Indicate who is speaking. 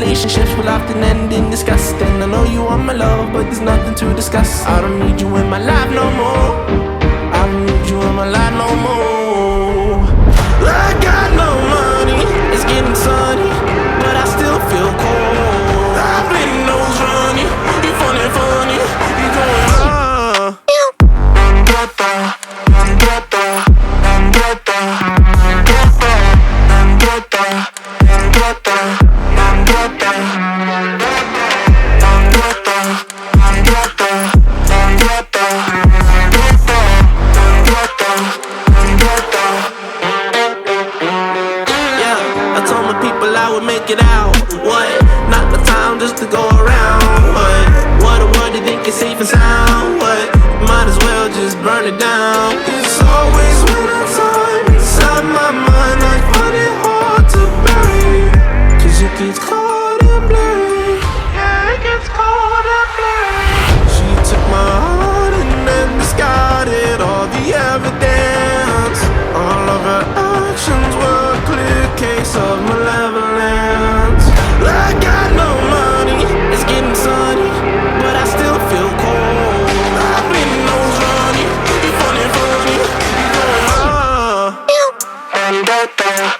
Speaker 1: relationships will often end in disgust. And I know you want my love, but there's nothing to discuss. I don't need you in my life no more. I don't need you in my life no more. I got no money, it's getting sunny, but I still feel cold. I've been nose running, you funny, you going I would make it out. What? Not the time just to go around. What a world you think is safe and sound. What? Might as well just burn it down. It's always winter time inside my mind. I find it hard to bury, 'cause it gets cold and blurry. Yeah, it gets cold and blurry. She took my heart and then discarded all the evidence. All of her actions were a clear case of malevolence. I got no money, it's getting sunny, but I still feel cold. I've been nose running, you funny, you going